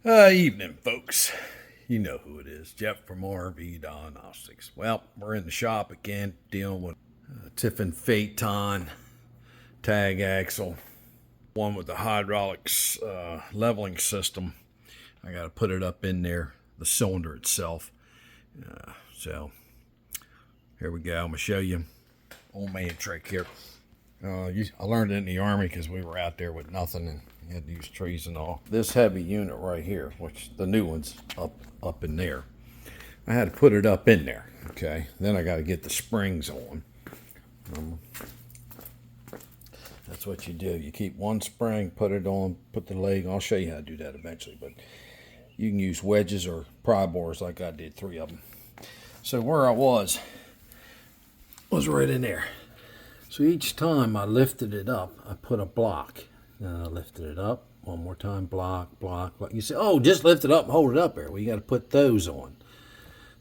Evening, folks. You know who it is. Jeff from RV Diagnostics. Well, we're in the shop again dealing with Tiffin Phaeton tag axle. One with the hydraulics leveling system. I got to put it up in there, the cylinder itself. So, here we go. I'm going to show you old man trick here. I learned it in the Army because we were out there with nothing and you had to use trees and all. This heavy unit right here, which the new one's up in there, I had to put it up in there. Okay, then I got to get the springs on. That's what you do. You keep one spring, put it on, put the leg. I'll show you how to do that eventually, but you can use wedges or pry bars like I did, 3 of them. So where I was right in there. So each time I lifted it up, I put a block. Then I lifted it up. One more time, block, block, block. You say, oh, just lift it up and hold it up there. Well, you got to put those on.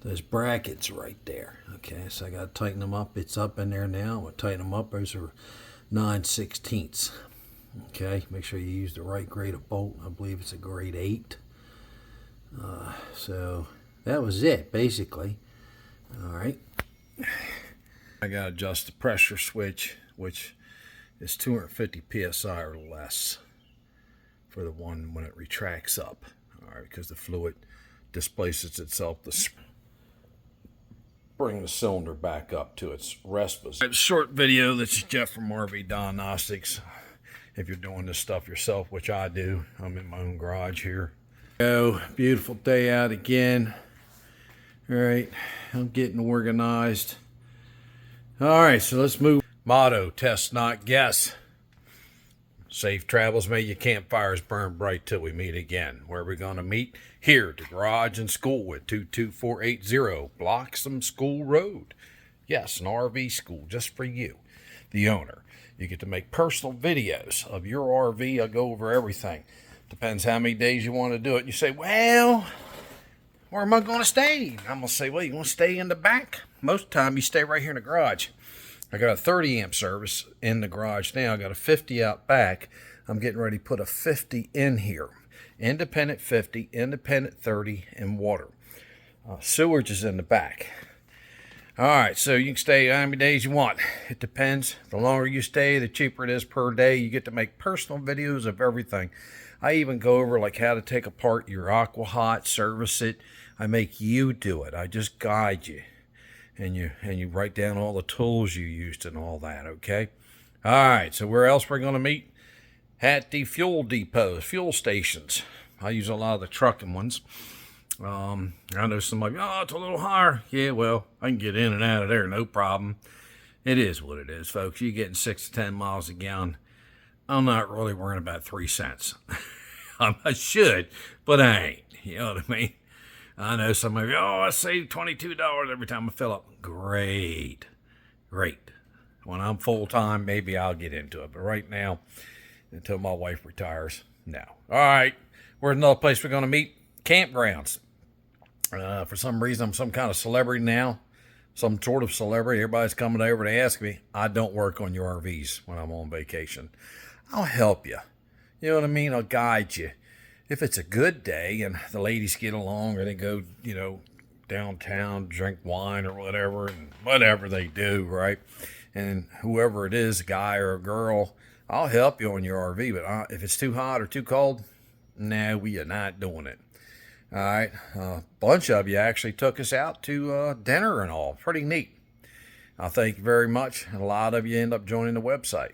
Those brackets right there. Okay, so I got to tighten them up. It's up in there now. I'm going to tighten them up. Those are 9/16. Okay, make sure you use the right grade of bolt. I believe it's a grade 8. So that was it, basically. All right. I got to adjust the pressure switch, which is 250 psi or less for the one when it retracts up. All right, because the fluid displaces itself to bring the cylinder back up to its rest position. Short video. This is Jeff from RV Diagnostics. If you're doing this stuff yourself, which I do, I'm in my own garage here. Oh, beautiful day out again. All right, I'm getting organized. All right, so let's move. Motto, test not guess. Safe travels, may your campfires burn bright till we meet again. Where are we going to meet? Here at the Garage and School at 22480 Bloxham School Road. Yes, an RV school just for you, the owner. You get to make personal videos of your RV. I go over everything. Depends how many days you want to do it. You say, well, where am I going to stay? I'm going to say, well, you want to stay in the back? Most of the time, you stay right here in the garage. I got a 30 amp service in the garage now. I got a 50 out back. I'm getting ready to put a 50 in here. Independent 50, independent 30, and water. Sewage is in the back. All right, so you can stay how many days you want. It depends. The longer you stay, the cheaper it is per day. You get to make personal videos of everything. I even go over like how to take apart your AquaHot, service it. I make you do it. I just guide you. And you write down all the tools you used and all that, okay? All right, so where else we're going to meet? At the fuel depots, fuel stations. I use a lot of the trucking ones. I know somebody, oh, it's a little higher. Yeah, well, I can get in and out of there, no problem. It is what it is, folks. You're getting 6 to 10 miles a gallon. I'm not really worrying about 3 cents. I should, but I ain't. You know what I mean? I know somebody, oh, I save $22 every time I fill up. Great. When I'm full-time, maybe I'll get into it. But right now, until my wife retires, no. All right. Where's another place we're going to meet? Campgrounds. For some reason, I'm some kind of celebrity now. Some sort of celebrity. Everybody's coming over to ask me. I don't work on your RVs when I'm on vacation. I'll help you. You know what I mean? I'll guide you. If it's a good day and the ladies get along or they go, downtown, drink wine or whatever, and whatever they do, right? And whoever it is, a guy or a girl, I'll help you on your RV. But if it's too hot or too cold, no, we are not doing it. All right. A bunch of you actually took us out to dinner and all. Pretty neat. I thank you very much. And a lot of you end up joining the website.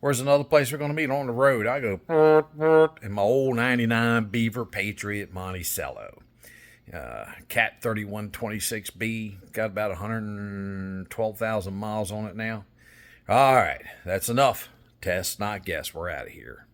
Where's another place we're going to meet? On the road. I go in my old 99 Beaver Patriot Monticello. Cat 3126B. Got about 112,000 miles on it now. All right. That's enough. Test, not guess. We're out of here.